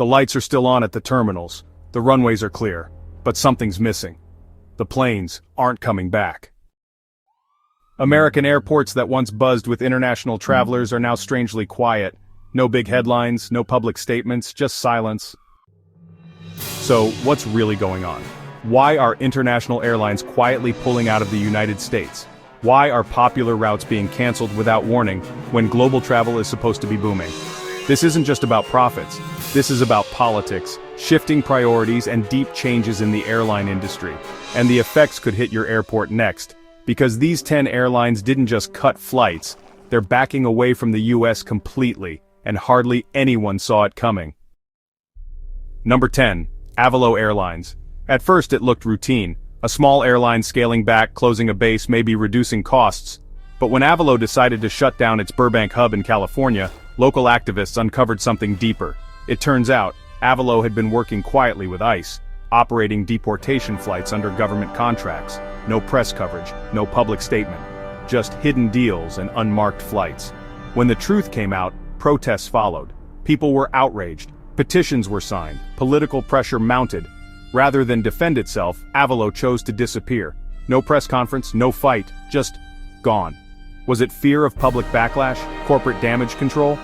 The lights are still on at the terminals, the runways are clear, but something's missing. The planes aren't coming back. American airports that once buzzed with international travelers are now strangely quiet. No big headlines, no public statements, just silence. So, what's really going on? Why are international airlines quietly pulling out of the United States? Why are popular routes being canceled without warning when global travel is supposed to be booming? This isn't just about profits. This is about politics, shifting priorities and deep changes in the airline industry. And the effects could hit your airport next, because these 10 airlines didn't just cut flights, they're backing away from the US completely, and hardly anyone saw it coming. Number 10. Avalo Airlines. At first it looked routine, a small airline scaling back, closing a base, maybe reducing costs. But when Avalo decided to shut down its Burbank hub in California, local activists uncovered something deeper. It turns out, Avalo had been working quietly with ICE, operating deportation flights under government contracts. No press coverage, no public statement. Just hidden deals and unmarked flights. When the truth came out, protests followed. People were outraged. Petitions were signed. Political pressure mounted. Rather than defend itself, Avalo chose to disappear. No press conference, no fight, just gone. Was it fear of public backlash? Corporate damage control?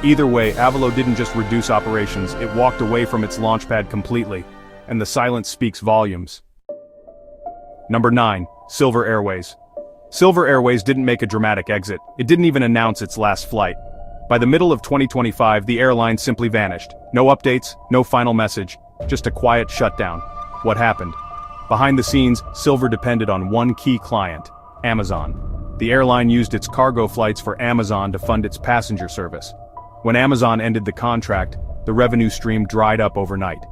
Either way, Avalo didn't just reduce operations, it walked away from its launchpad completely. And the silence speaks volumes. Number 9. Silver Airways. Silver Airways didn't make a dramatic exit. It didn't even announce its last flight. By the middle of 2025, the airline simply vanished. No updates, no final message, just a quiet shutdown. What happened? Behind the scenes, Silver depended on one key client, Amazon. The airline used its cargo flights for Amazon to fund its passenger service. When Amazon ended the contract, the revenue stream dried up overnight.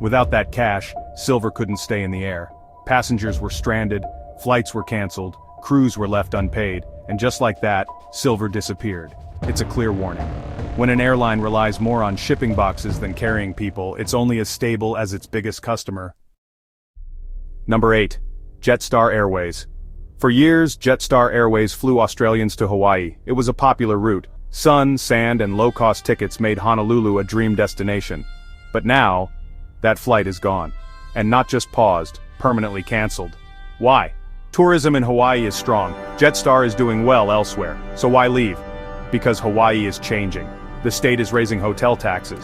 Without that cash, Silver couldn't stay in the air. Passengers were stranded, flights were canceled, crews were left unpaid, and just like that, Silver disappeared. It's a clear warning. When an airline relies more on shipping boxes than carrying people, it's only as stable as its biggest customer. Number 8. Star Airways. For years, Star Airways flew Australians to Hawaii. It was a popular route. Sun, sand, and low-cost tickets made Honolulu a dream destination. But now, that flight is gone. And not just paused, permanently canceled. Why? Tourism in Hawaii is strong. Star is doing well elsewhere. So why leave? Because Hawaii is changing. The state is raising hotel taxes.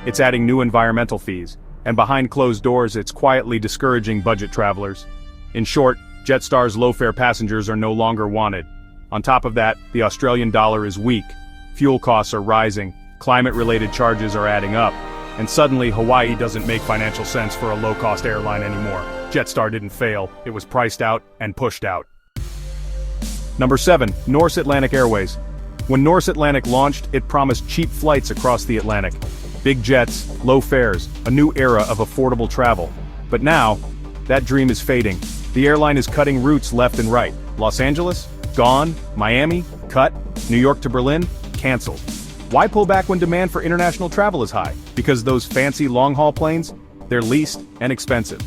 It's adding new environmental fees. And behind closed doors, it's quietly discouraging budget travelers. In short, Star's low-fare passengers are no longer wanted. On top of that, the Australian dollar is weak. Fuel costs are rising, climate-related charges are adding up, and suddenly Hawaii doesn't make financial sense for a low-cost airline anymore. Star didn't fail, it was priced out and pushed out. Number 7. Norse Atlantic Airways. When Norse Atlantic launched, it promised cheap flights across the Atlantic. Big jets, low fares, a new era of affordable travel. But now, that dream is fading. The airline is cutting routes left and right. Los Angeles? Gone. Miami? Cut. New York to Berlin? Canceled. Why pull back when demand for international travel is high? Because those fancy long-haul planes? They're leased and expensive.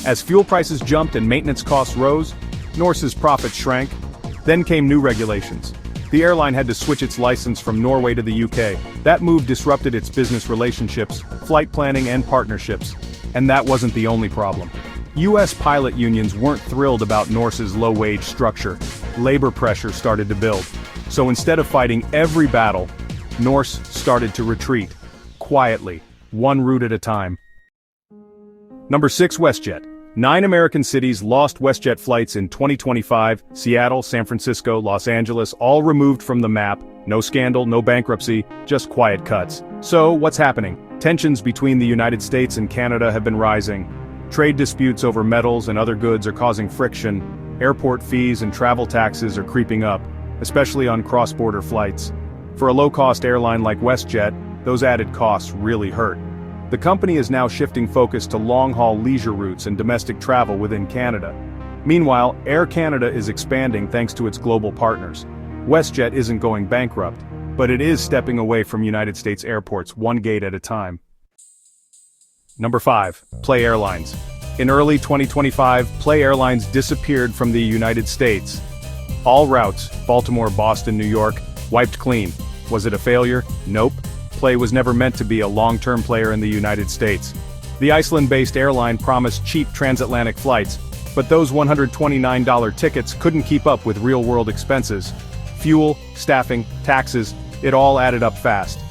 As fuel prices jumped and maintenance costs rose, Norse's profits shrank. Then came new regulations. The airline had to switch its license from Norway to the UK. That move disrupted its business relationships, flight planning and partnerships. And that wasn't the only problem. US pilot unions weren't thrilled about Norse's low-wage structure. Labor pressure started to build. So instead of fighting every battle, Norse started to retreat. Quietly, one route at a time. Number 6. WestJet. 9 American cities lost WestJet flights in 2025, Seattle, San Francisco, Los Angeles, all removed from the map. No scandal, no bankruptcy, just quiet cuts. So, what's happening? Tensions between the United States and Canada have been rising. Trade disputes over metals and other goods are causing friction. Airport fees and travel taxes are creeping up, especially on cross-border flights. For a low-cost airline like WestJet, those added costs really hurt. The company is now shifting focus to long-haul leisure routes and domestic travel within Canada. Meanwhile, Air Canada is expanding thanks to its global partners. WestJet isn't going bankrupt, but it is stepping away from United States airports one gate at a time. Number 5. Play Airlines. In early 2025, Play Airlines disappeared from the United States. All routes, Baltimore, Boston, New York, wiped clean. Was it a failure? Nope. Play was never meant to be a long-term player in the United States. The Iceland-based airline promised cheap transatlantic flights, but those $129 tickets couldn't keep up with real-world expenses. Fuel, staffing, taxes, it all added up fast.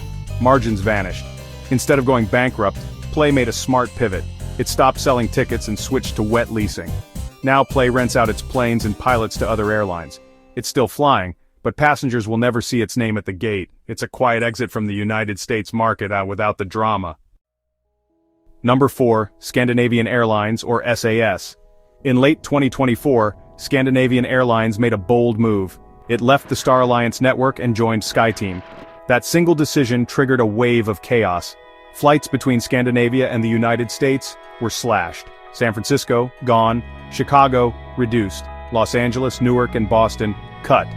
Margins vanished. Instead of going bankrupt, Play made a smart pivot. It stopped selling tickets and switched to wet leasing. Now Play rents out its planes and pilots to other airlines. It's still flying, but passengers will never see its name at the gate. It's a quiet exit from the United States market without the drama. Number 4, Scandinavian Airlines, or SAS. In late 2024, Scandinavian Airlines made a bold move. It left the Star Alliance network and joined SkyTeam. That single decision triggered a wave of chaos. Flights between Scandinavia and the United States were slashed. San Francisco, gone. Chicago, reduced. Los Angeles, Newark, and Boston, cut.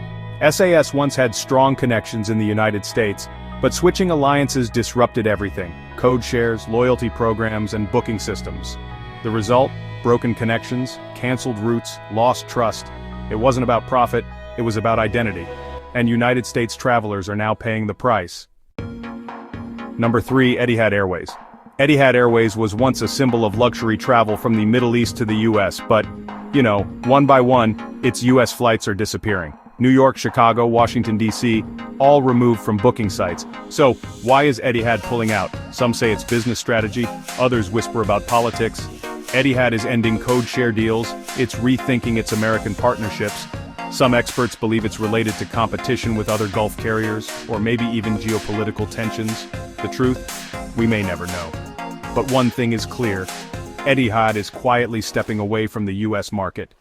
SAS once had strong connections in the United States, but switching alliances disrupted everything: code shares, loyalty programs, and booking systems. The result? Broken connections, canceled routes, lost trust. It wasn't about profit, it was about identity. And United States travelers are now paying the price. Number 3, Etihad Airways. Etihad Airways was once a symbol of luxury travel from the Middle East to the US, but, one by one, its US flights are disappearing. New York, Chicago, Washington, D.C., all removed from booking sites. So, why is Etihad pulling out? Some say it's business strategy, others whisper about politics. Etihad is ending code share deals, it's rethinking its American partnerships. Some experts believe it's related to competition with other Gulf carriers, or maybe even geopolitical tensions. The truth? We may never know. But one thing is clear: Etihad is quietly stepping away from the US market.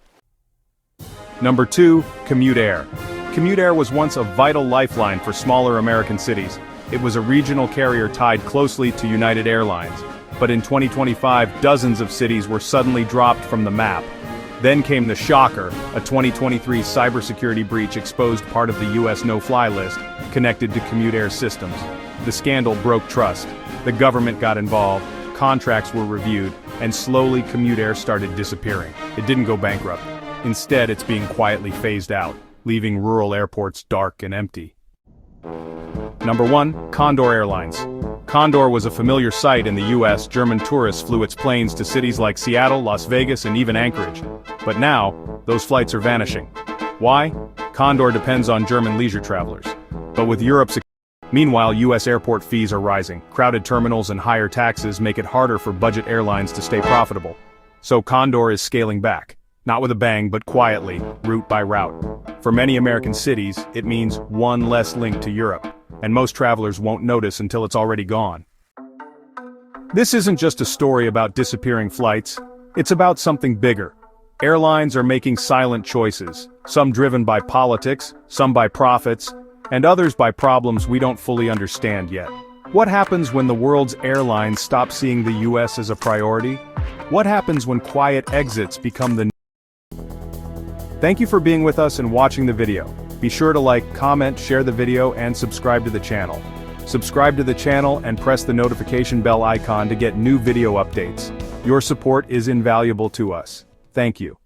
Number 2, Commute Air. Commute Air was once a vital lifeline for smaller American cities. It was a regional carrier tied closely to United Airlines. But in 2025, dozens of cities were suddenly dropped from the map. Then came the shocker: a 2023 cybersecurity breach exposed part of the US no-fly list connected to Commute Air systems. The scandal broke trust. The government got involved, contracts were reviewed, and slowly Commute Air started disappearing. It didn't go bankrupt. Instead, it's being quietly phased out, leaving rural airports dark and empty. Number 1, Condor Airlines. Condor was a familiar sight in the US. German tourists flew its planes to cities like Seattle, Las Vegas, and even Anchorage. But now, those flights are vanishing. Why? Condor depends on German leisure travelers. But with Europe's Meanwhile, US airport fees are rising. Crowded terminals and higher taxes make it harder for budget airlines to stay profitable. So Condor is scaling back. Not with a bang, but quietly, route by route. For many American cities, it means one less link to Europe. And most travelers won't notice until it's already gone. This isn't just a story about disappearing flights. It's about something bigger. Airlines are making silent choices, some driven by politics, some by profits, and others by problems we don't fully understand yet. What happens when the world's airlines stop seeing the US as a priority? What happens when quiet exits become the... Thank you for being with us and watching the video. Be sure to like, comment, share the video, and subscribe to the channel. Subscribe to the channel and press the notification bell icon to get new video updates. Your support is invaluable to us. Thank you.